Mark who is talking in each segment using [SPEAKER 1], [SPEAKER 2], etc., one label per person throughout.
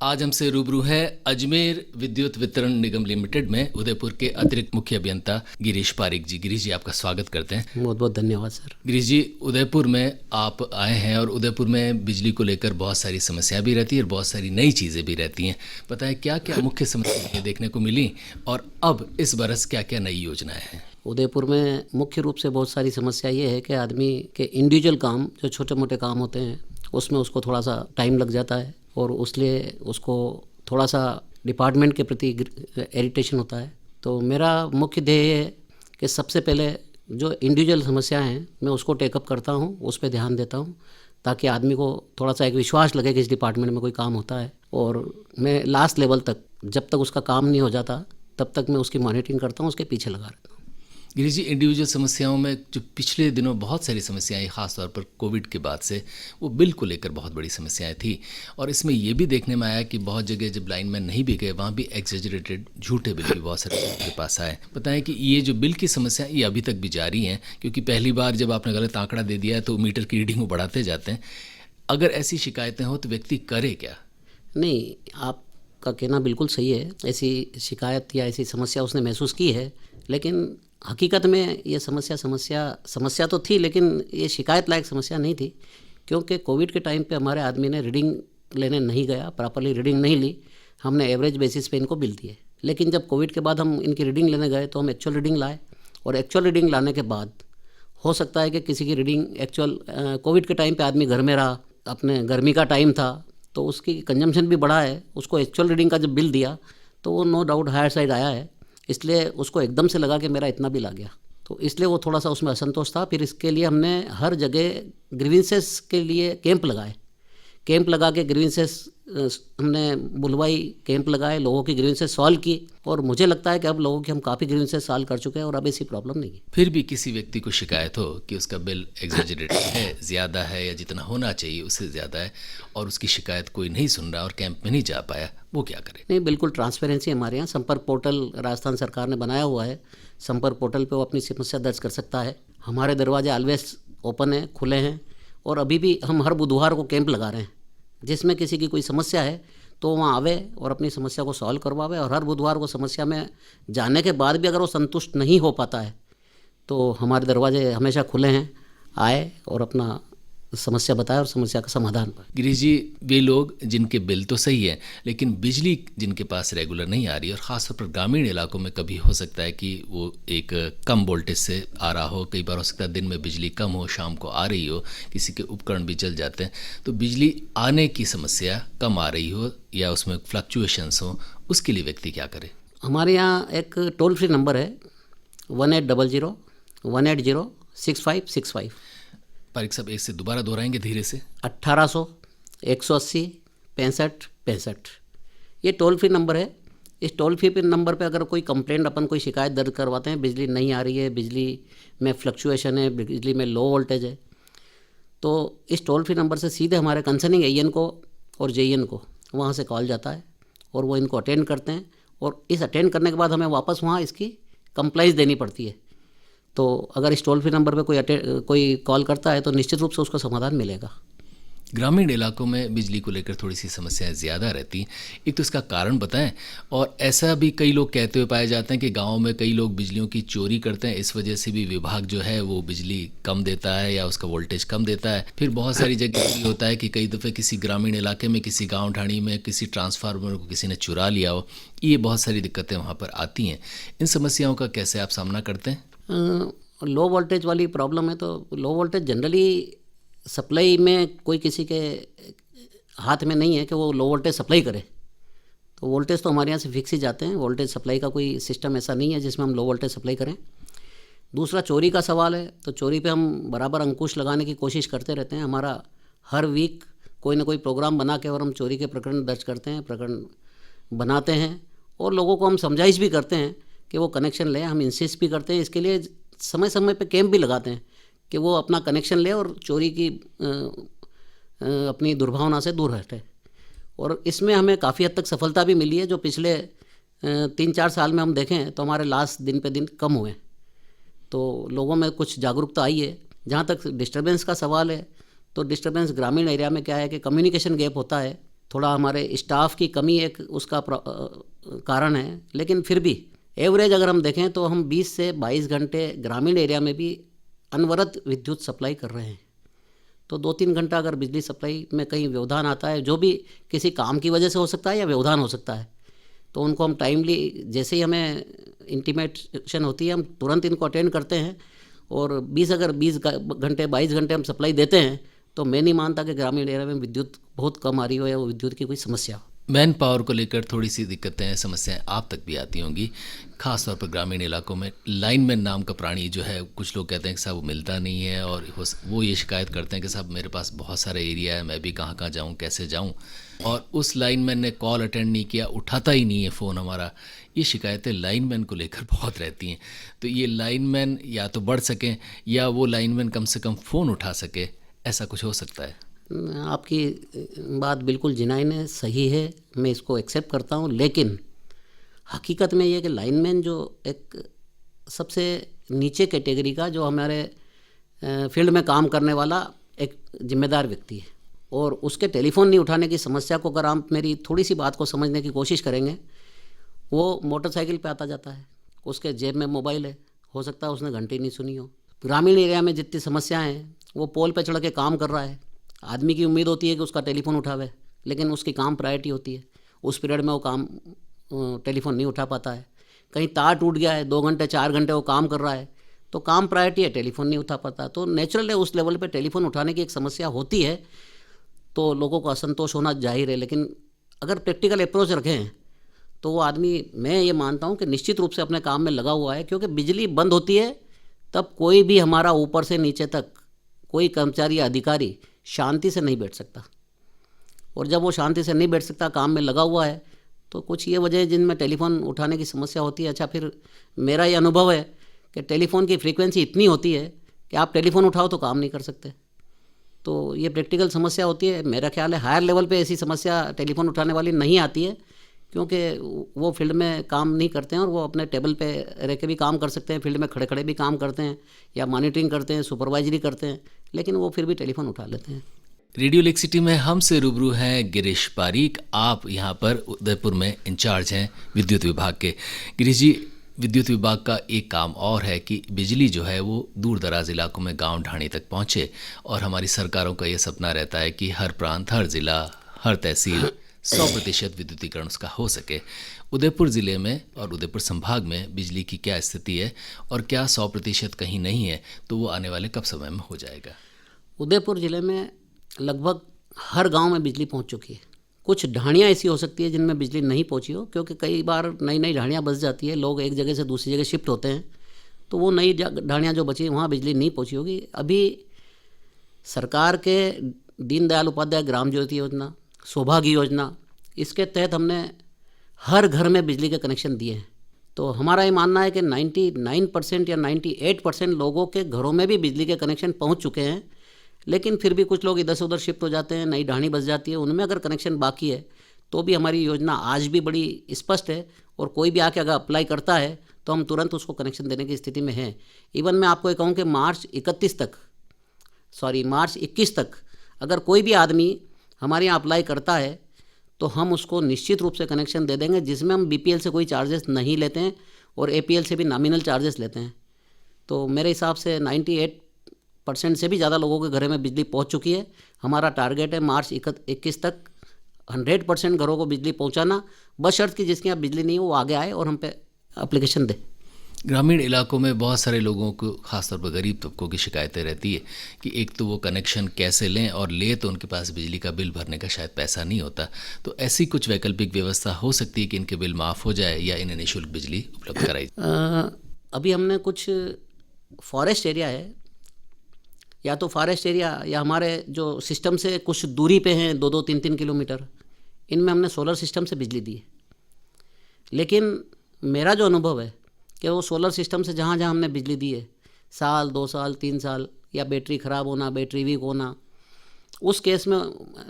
[SPEAKER 1] आज हमसे रूबरू है अजमेर विद्युत वितरण निगम लिमिटेड में उदयपुर के अतिरिक्त मुख्य अभियंता गिरीश पारिक जी। गिरीश जी, आपका स्वागत करते हैं।
[SPEAKER 2] बहुत बहुत धन्यवाद सर।
[SPEAKER 1] गिरीश जी, उदयपुर में आप आए हैं और उदयपुर में बिजली को लेकर बहुत सारी समस्या भी रहती है और बहुत सारी नई चीज़ें भी रहती हैं। पता है क्या क्या मुख्य समस्याएं देखने को मिली और अब इस बरस क्या क्या नई योजनाएं हैं?
[SPEAKER 2] उदयपुर में मुख्य रूप से बहुत सारी समस्या ये है कि आदमी के इंडिविजुअल काम, जो छोटे मोटे काम होते हैं, उसमें उसको थोड़ा सा टाइम लग जाता है और उसलिए उसको थोड़ा सा डिपार्टमेंट के प्रति इरिटेशन होता है। तो मेरा मुख्य ध्येय है कि सबसे पहले जो इंडिविजुअल समस्याएं हैं मैं उसको टेकअप करता हूं, उस पर ध्यान देता हूं, ताकि आदमी को थोड़ा सा एक विश्वास लगे कि इस डिपार्टमेंट में कोई काम होता है। और मैं लास्ट लेवल तक, जब तक उसका काम नहीं हो जाता तब तक मैं उसकी मॉनिटरिंग करता हूँ, उसके पीछे लगा रहता हूँ।
[SPEAKER 1] गिरीश जी, इंडिविजुअल समस्याओं में जो पिछले दिनों बहुत सारी समस्याएं, खासतौर पर कोविड के बाद से, वो बिल को लेकर बहुत बड़ी समस्याएं थी और इसमें ये भी देखने में आया कि बहुत जगह जब लाइनमैन नहीं भी गए वहाँ भी एग्जेजरेटेड झूठे बिल भी बहुत सारे लोगों के पास आए। बताएं कि ये जो बिल की समस्या ये अभी तक भी जारी हैं, क्योंकि पहली बार जब आपने गलत आंकड़ा दे दिया है तो मीटर की रीडिंग वो बढ़ाते जाते हैं। अगर ऐसी शिकायतें हो तो व्यक्ति करे क्या?
[SPEAKER 2] नहीं, आपका कहना बिल्कुल सही है। ऐसी शिकायत या ऐसी समस्या उसने महसूस की है, लेकिन हकीकत में ये समस्या तो थी, लेकिन ये शिकायत लायक समस्या नहीं थी, क्योंकि कोविड के टाइम पे हमारे आदमी ने रीडिंग लेने नहीं गया, प्रॉपरली रीडिंग नहीं ली। हमने एवरेज बेसिस पे इनको बिल दिए, लेकिन जब कोविड के बाद हम इनकी रीडिंग लेने गए तो हम एक्चुअल रीडिंग लाए, और एक्चुअल रीडिंग लाने के बाद हो सकता है कि किसी की रीडिंग एक्चुअल, कोविड के टाइम पर आदमी घर में रहा, अपने गर्मी का टाइम था तो उसकी कंजम्पशन भी बढ़ा है। उसको एक्चुअल रीडिंग का जब बिल दिया तो वो नो डाउट हायर साइड आया है, इसलिए उसको एकदम से लगा कि मेरा इतना बिल आ गया, तो इसलिए वो थोड़ा सा उसमें असंतोष था। फिर इसके लिए हमने हर जगह ग्रीवेंसेस के लिए कैंप लगा के ग्रीवेंसेस हमने बुलवाई, कैंप लगाए, लोगों की ग्रीवेंसेस सॉल्व की, और मुझे लगता है कि अब लोगों की हम काफ़ी ग्रीवेंसेस सॉल्व कर चुके हैं और अब ऐसी प्रॉब्लम नहीं है।
[SPEAKER 1] फिर भी किसी व्यक्ति को शिकायत हो कि उसका बिल एग्जेजरेटेड है, ज़्यादा है, या जितना होना चाहिए उससे ज़्यादा है, और उसकी शिकायत कोई नहीं सुन रहा और कैंप में नहीं जा पाया, वो क्या करे?
[SPEAKER 2] नहीं, बिल्कुल ट्रांसपेरेंसी हमारे यहाँ संपर्क पोर्टल राजस्थान सरकार ने बनाया हुआ है। संपर्क पोर्टल पे वो अपनी समस्या दर्ज कर सकता है। हमारे दरवाजे ऑलवेज ओपन हैं, खुले हैं, और अभी भी हम हर बुधवार को कैंप लगा रहे हैं, जिसमें किसी की कोई समस्या है तो वहाँ आवे और अपनी समस्या को सॉल्व करवावे। और हर बुधवार को समस्या में जाने के बाद भी अगर वो संतुष्ट नहीं हो पाता है तो हमारे दरवाजे हमेशा खुले हैं, आए और अपना समस्या बताए और समस्या का समाधान पाए।
[SPEAKER 1] गिरीश जी, वे लोग जिनके बिल तो सही है लेकिन बिजली जिनके पास रेगुलर नहीं आ रही, और ख़ासतौर पर ग्रामीण इलाकों में कभी हो सकता है कि वो एक कम वोल्टेज से आ रहा हो, कई बार हो सकता है दिन में बिजली कम हो, शाम को आ रही हो, किसी के उपकरण भी जल जाते हैं, तो बिजली आने की समस्या कम आ रही हो या उसमें फ्लक्चुएशंस हो, उसके लिए व्यक्ति क्या करे?
[SPEAKER 2] हमारे यहाँ एक टोल फ्री नंबर है 1800-180-6565।
[SPEAKER 1] पारिक साहब, एक से दोबारा दोहराएंगे धीरे से?
[SPEAKER 2] 1800-180-6565। ये टोल फ्री नंबर है। इस टोल फ्री नंबर पे अगर कोई कंप्लेंट, अपन कोई शिकायत दर्ज करवाते हैं, बिजली नहीं आ रही है, बिजली में फ्लक्चुएशन है, बिजली में लो वोल्टेज है, तो इस टोल फ्री नंबर से सीधे हमारे कंसर्निंग एईएन को और जेईएन को वहाँ से कॉल जाता है और वो इनको अटेंड करते हैं, और इस अटेंड करने के बाद हमें वापस वहाँ इसकी कंप्लाइंस देनी पड़ती है। तो अगर इस टोल फ्री नंबर पे कोई कॉल करता है तो निश्चित रूप से उसको समाधान मिलेगा।
[SPEAKER 1] ग्रामीण इलाकों में बिजली को लेकर थोड़ी सी समस्याएं ज़्यादा रहती हैं, एक तो इसका कारण बताएं, और ऐसा भी कई लोग कहते हुए पाए जाते हैं कि गाँव में कई लोग बिजलियों की चोरी करते हैं, इस वजह से भी विभाग जो है वो बिजली कम देता है या उसका वोल्टेज कम देता है। फिर बहुत सारी जगह ये होता है कि कई दफ़े किसी ग्रामीण इलाके में, किसी गाँव ढाणी में किसी ट्रांसफार्मर को किसी ने चुरा लिया हो, ये बहुत सारी दिक्कतें वहाँ पर आती हैं। इन समस्याओं का कैसे आप सामना करते हैं?
[SPEAKER 2] लो वोल्टेज वाली प्रॉब्लम है तो लो वोल्टेज जनरली सप्लाई में कोई किसी के हाथ में नहीं है कि वो लो वोल्टेज सप्लाई करे, तो वोल्टेज तो हमारे यहाँ से फिक्स ही जाते हैं। वोल्टेज सप्लाई का कोई सिस्टम ऐसा नहीं है जिसमें हम लो वोल्टेज सप्लाई करें। दूसरा चोरी का सवाल है, तो चोरी पे हम बराबर अंकुश लगाने की कोशिश करते रहते हैं। हमारा हर वीक कोई ना कोई प्रोग्राम बना के और हम चोरी के प्रकरण दर्ज करते हैं, प्रकरण बनाते हैं, और लोगों को हम समझाइश भी करते हैं कि वो कनेक्शन लें। हम इंसिस्ट भी करते हैं, इसके लिए समय समय पे कैंप भी लगाते हैं कि वो अपना कनेक्शन ले और चोरी की अपनी दुर्भावना से दूर हटे। और इसमें हमें काफ़ी हद तक सफलता भी मिली है। जो पिछले 3-4 साल में हम देखें तो हमारे लास्ट दिन पे दिन कम हुए, तो लोगों में कुछ जागरूकता आई है। जहाँ तक डिस्टर्बेंस का सवाल है, तो डिस्टर्बेंस ग्रामीण एरिया में क्या है कि कम्युनिकेशन गैप होता है थोड़ा हमारे स्टाफ की कमी एक उसका कारण है, लेकिन फिर भी एवरेज अगर हम देखें तो हम 20 से 22 घंटे ग्रामीण एरिया में भी अनवरत विद्युत सप्लाई कर रहे हैं। तो 2-3 घंटा अगर बिजली सप्लाई में कहीं व्यवधान आता है, जो भी किसी काम की वजह से हो सकता है या व्यवधान हो सकता है, तो उनको हम टाइमली, जैसे ही हमें इंटीमेशन होती है, हम तुरंत इनको अटेंड करते हैं। और 20 घंटे 22 घंटे हम सप्लाई देते हैं, तो मैं नहीं मानता कि ग्रामीण एरिया में विद्युत बहुत कम आ रही हो या वो विद्युत की कोई समस्या हो।
[SPEAKER 1] मैन पावर को लेकर थोड़ी सी दिक्कतें, समस्याएं आप तक भी आती होंगी, खासतौर पर ग्रामीण इलाकों में। लाइनमैन नाम का प्राणी जो है, कुछ लोग कहते हैं कि साहब वो मिलता नहीं है, और वो ये शिकायत करते हैं कि साहब मेरे पास बहुत सारा एरिया है, मैं भी कहाँ कहाँ जाऊँ, कैसे जाऊँ, और उस लाइनमैन ने कॉल अटेंड नहीं किया, उठाता ही नहीं है फ़ोन हमारा। ये शिकायतें लाइनमैन को लेकर बहुत रहती हैं। तो ये लाइनमैन या तो बढ़ सकें, या वो लाइनमैन कम से कम फ़ोन उठा सके, ऐसा कुछ हो सकता है।
[SPEAKER 2] आपकी बात बिल्कुल जिनाइन है, सही है, मैं इसको एक्सेप्ट करता हूँ। लेकिन हकीकत में ये कि लाइनमैन जो एक सबसे नीचे कैटेगरी का, जो हमारे फील्ड में काम करने वाला एक जिम्मेदार व्यक्ति है, और उसके टेलीफोन नहीं उठाने की समस्या को अगर आप मेरी थोड़ी सी बात को समझने की कोशिश करेंगे, वो मोटरसाइकिल पे आता जाता है, उसके जेब में मोबाइल है, हो सकता है उसने घंटी नहीं सुनी हो। ग्रामीण एरिया में जितनी समस्याएं हैं, वो पोल पे चढ़ के काम कर रहा है, आदमी की उम्मीद होती है कि उसका टेलीफोन उठावे, लेकिन उसकी काम प्रायोरिटी होती है, उस पीरियड में वो काम टेलीफोन नहीं उठा पाता है। कहीं तार टूट गया है, 2 घंटे 4 घंटे वो काम कर रहा है, तो काम प्रायोरिटी है, टेलीफोन नहीं उठा पाता। तो नेचुरल है, उस लेवल पे टेलीफोन उठाने की एक समस्या होती है, तो लोगों को असंतोष होना जाहिर है। लेकिन अगर प्रैक्टिकल अप्रोच रखें तो वो आदमी, मैं ये मानता हूँ कि निश्चित रूप से अपने काम में लगा हुआ है, क्योंकि बिजली बंद होती है तब कोई भी हमारा ऊपर से नीचे तक कोई कर्मचारी या अधिकारी शांति से नहीं बैठ सकता, और जब वो शांति से नहीं बैठ सकता, काम में लगा हुआ है, तो कुछ ये वजह है जिनमें टेलीफोन उठाने की समस्या होती है। अच्छा, फिर मेरा ये अनुभव है कि टेलीफोन की फ्रीक्वेंसी इतनी होती है कि आप टेलीफोन उठाओ तो काम नहीं कर सकते, तो ये प्रैक्टिकल समस्या होती है। मेरा ख्याल है हायर लेवल पे ऐसी समस्या टेलीफोन उठाने वाली नहीं आती है, क्योंकि वो फील्ड में काम नहीं करते हैं, और वो अपने टेबल पे रह के भी काम कर सकते हैं, फील्ड में खड़े खड़े भी काम करते हैं, या मॉनिटरिंग करते हैं, सुपरवाइजरी करते हैं, लेकिन वो फिर भी टेलीफोन उठा लेते हैं।
[SPEAKER 1] रेडियो लेक सिटी में हमसे रूबरू हैं गिरीश पारीक। आप यहाँ पर उदयपुर में इंचार्ज हैं विद्युत विभाग के। गिरीश जी, विद्युत विभाग का एक काम और है कि बिजली जो है वो दूर दराज इलाकों में, गांव ढाणी तक पहुँचे, और हमारी सरकारों का ये सपना रहता है कि हर प्रांत, हर ज़िला, हर तहसील 100% विद्युतीकरण उसका हो सके। उदयपुर ज़िले में और उदयपुर संभाग में बिजली की क्या स्थिति है, और क्या 100% कहीं नहीं है, तो वो आने वाले कब समय में हो जाएगा?
[SPEAKER 2] उदयपुर ज़िले में लगभग हर गांव में बिजली पहुंच चुकी है। कुछ ढाणियाँ ऐसी हो सकती है जिनमें बिजली नहीं पहुंची हो, क्योंकि कई बार नई नई ढाणियाँ बस जाती है, लोग एक जगह से दूसरी जगह शिफ्ट होते हैं, तो वो नई ढाणियाँ जो बची वहाँ बिजली नहीं पहुंची होगी। अभी सरकार के दीनदयाल उपाध्याय ग्राम ज्योति योजना, सौभाग्य योजना, इसके तहत हमने हर घर में बिजली के कनेक्शन दिए हैं। तो हमारा ये मानना है कि 99% या 98% लोगों के घरों में भी बिजली के कनेक्शन पहुंच चुके हैं, लेकिन फिर भी कुछ लोग इधर से उधर शिफ्ट हो जाते हैं, नई ढाणी बस जाती है, उनमें अगर कनेक्शन बाकी है तो भी हमारी योजना आज भी बड़ी स्पष्ट है, और कोई भी आके अगर अप्लाई करता है तो हम तुरंत उसको कनेक्शन देने की स्थिति में हैं। इवन मैं आपको ये कहूँ कि मार्च 21 तक अगर कोई भी आदमी हमारे यहाँ अप्लाई करता है तो हम उसको निश्चित रूप से कनेक्शन दे देंगे, जिसमें हम BPL से कोई चार्जेस नहीं लेते हैं, और APL से भी नॉमिनल चार्जेस लेते हैं। तो मेरे हिसाब से 98% से भी ज़्यादा लोगों के घरों में बिजली पहुंच चुकी है। हमारा टारगेट है मार्च 21 तक 100% घरों को बिजली पहुंचाना, बशर्त कि जिसके यहाँ बिजली नहीं हो वो आगे आए और हम पे एप्लीकेशन दे।
[SPEAKER 1] ग्रामीण इलाकों में बहुत सारे लोगों को, खासतौर पर गरीब तबकों की शिकायतें रहती है कि एक तो वो कनेक्शन कैसे लें, और ले तो उनके पास बिजली का बिल भरने का शायद पैसा नहीं होता। तो ऐसी कुछ वैकल्पिक व्यवस्था हो सकती है कि इनके बिल माफ़ हो जाए, या इन्हें निःशुल्क बिजली उपलब्ध कराई?
[SPEAKER 2] अभी हमने कुछ फॉरेस्ट एरिया है, या तो फॉरेस्ट एरिया या हमारे जो सिस्टम से कुछ दूरी पे हैं 2-2, 3-3 किलोमीटर, इनमें हमने सोलर सिस्टम से बिजली दी है। लेकिन मेरा जो अनुभव है कि वो सोलर सिस्टम से जहाँ जहाँ हमने बिजली दी है, साल 2 साल 3 साल, या बैटरी ख़राब होना, बैटरी वीक होना, उस केस में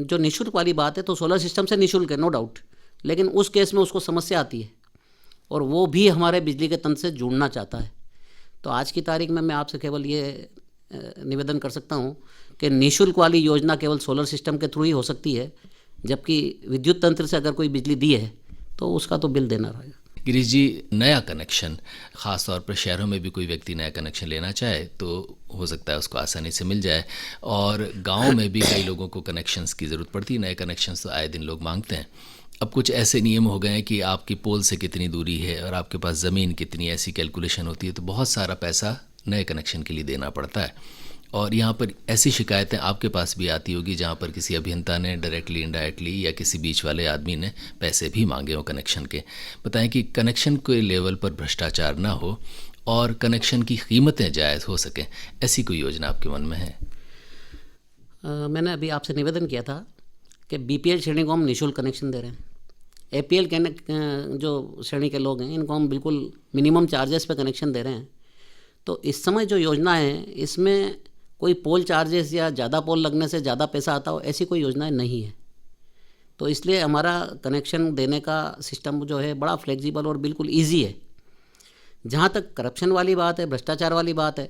[SPEAKER 2] जो निःशुल्क वाली बात है तो सोलर सिस्टम से निःशुल्क है, नो डाउट, लेकिन उस केस में उसको समस्या आती है, और वो भी हमारे बिजली के तंत्र से जुड़ना चाहता है। तो आज की तारीख में मैं आपसे केवल ये निवेदन कर सकता हूँ कि निःशुल्क वाली योजना केवल सोलर सिस्टम के थ्रू ही हो सकती है। जबकि विद्युत तंत्र से अगर कोई बिजली दी है तो उसका तो बिल देना रहेगा।
[SPEAKER 1] गिरीश जी, नया कनेक्शन, ख़ास तौर पर शहरों में भी कोई व्यक्ति नया कनेक्शन लेना चाहे तो हो सकता है उसको आसानी से मिल जाए, और गांव में भी कई लोगों को कनेक्शंस की ज़रूरत पड़ती है। नए कनेक्शंस तो आए दिन लोग मांगते हैं। अब कुछ ऐसे नियम हो गए हैं कि आपकी पोल से कितनी दूरी है और आपके पास ज़मीन कितनी, ऐसी कैलकुलेशन होती है, तो बहुत सारा पैसा नए कनेक्शन के लिए देना पड़ता है। और यहाँ पर ऐसी शिकायतें आपके पास भी आती होगी जहाँ पर किसी अभियंता ने डायरेक्टली इनडायरेक्टली या किसी बीच वाले आदमी ने पैसे भी मांगे हो कनेक्शन के। बताएं कि कनेक्शन के लेवल पर भ्रष्टाचार ना हो और कनेक्शन की कीमतें जायज़ हो सकें, ऐसी कोई योजना आपके मन में है?
[SPEAKER 2] मैंने अभी आपसे निवेदन किया था कि बीपीएल श्रेणी को हम निःशुल्क कनेक्शन दे रहे हैं। एपीएल जो श्रेणी के लोग हैं इनको हम बिल्कुल मिनिमम चार्जेस पे कनेक्शन दे रहे हैं। तो इस समय जो योजना है इसमें कोई पोल चार्जेस या ज़्यादा पोल लगने से ज़्यादा पैसा आता हो, ऐसी कोई योजनाएं नहीं है। तो इसलिए हमारा कनेक्शन देने का सिस्टम जो है बड़ा फ्लेक्सिबल और बिल्कुल ईजी है। जहाँ तक करप्शन वाली बात है, भ्रष्टाचार वाली बात है,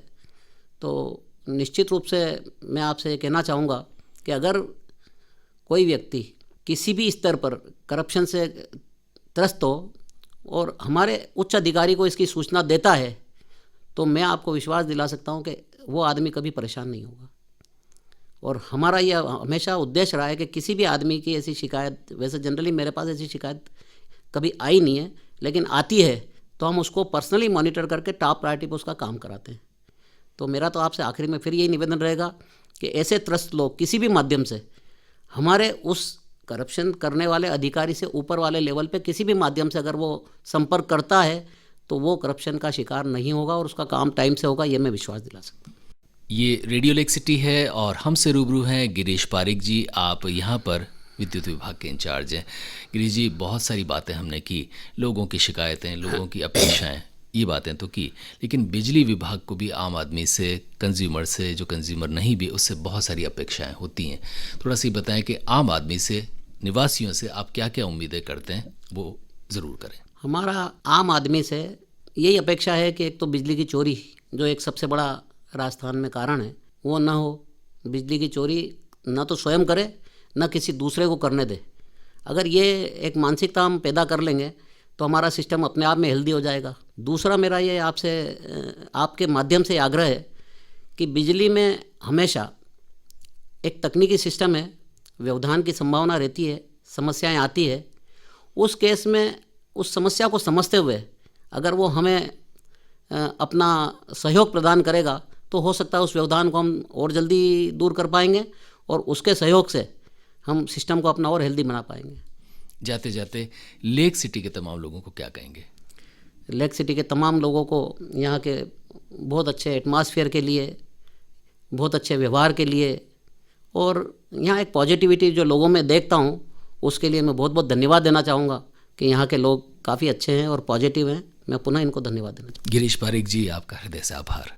[SPEAKER 2] तो निश्चित रूप से मैं आपसे कहना चाहूँगा कि अगर कोई व्यक्ति किसी भी स्तर पर करप्शन से त्रस्त हो और हमारे उच्च अधिकारी को इसकी सूचना देता है तो मैं आपको विश्वास दिला सकता हूँ कि वो आदमी कभी परेशान नहीं होगा। और हमारा यह हमेशा उद्देश्य रहा है कि किसी भी आदमी की ऐसी शिकायत, वैसे जनरली मेरे पास ऐसी शिकायत कभी आई नहीं है, लेकिन आती है तो हम उसको पर्सनली मॉनिटर करके टॉप प्रायोरिटी पर उसका काम कराते हैं। तो मेरा तो आपसे आखिरी में फिर यही निवेदन रहेगा कि ऐसे त्रस्त लोग किसी भी माध्यम से हमारे उस करप्शन करने वाले अधिकारी से ऊपर वाले लेवल पे किसी भी माध्यम से अगर वो संपर्क करता है तो वो करप्शन का शिकार नहीं होगा और उसका काम टाइम से होगा, ये मैं विश्वास दिला सकता हूँ।
[SPEAKER 1] ये रेडियो लेक सिटी है और हमसे रूबरू हैं गिरीश पारिक जी। आप यहाँ पर विद्युत विभाग के इंचार्ज हैं। गिरीश जी, बहुत सारी बातें हमने की, लोगों की शिकायतें, लोगों की अपेक्षाएं, ये बातें तो की, लेकिन बिजली विभाग को भी आम आदमी से, कंज्यूमर से, जो कंज्यूमर नहीं भी, उससे बहुत सारी अपेक्षाएं होती हैं। थोड़ा सा बताएं कि आम आदमी से, निवासियों से आप क्या क्या उम्मीदें करते हैं, वो ज़रूर करें।
[SPEAKER 2] हमारा आम आदमी से यही अपेक्षा है कि एक तो बिजली की चोरी, जो एक सबसे बड़ा राजस्थान में कारण है, वो ना हो। बिजली की चोरी ना तो स्वयं करे, ना किसी दूसरे को करने दे। अगर ये एक मानसिकता हम पैदा कर लेंगे तो हमारा सिस्टम अपने आप में हेल्दी हो जाएगा। दूसरा मेरा ये आपसे, आपके माध्यम से आग्रह है कि बिजली में हमेशा एक तकनीकी सिस्टम है, व्यवधान की संभावना रहती है, समस्याएं आती है। उस केस में उस समस्या को समझते हुए अगर वो हमें अपना सहयोग प्रदान करेगा तो हो सकता है उस व्यवधान को हम और जल्दी दूर कर पाएंगे और उसके सहयोग से हम सिस्टम को अपना और हेल्दी बना पाएंगे।
[SPEAKER 1] जाते जाते लेक सिटी के तमाम लोगों को क्या कहेंगे?
[SPEAKER 2] लेक सिटी के तमाम लोगों को यहाँ के बहुत अच्छे एटमॉस्फेयर के लिए, बहुत अच्छे व्यवहार के लिए और यहाँ एक पॉजिटिविटी जो लोगों में देखता हूँ उसके लिए मैं बहुत बहुत धन्यवाद देना चाहूँगा कि यहाँ के लोग काफ़ी अच्छे हैं और पॉजिटिव हैं। मैं पुनः इनको धन्यवाद देना चाहूँगा।
[SPEAKER 1] गिरीश पारिक जी, आपका हृदय से आभार।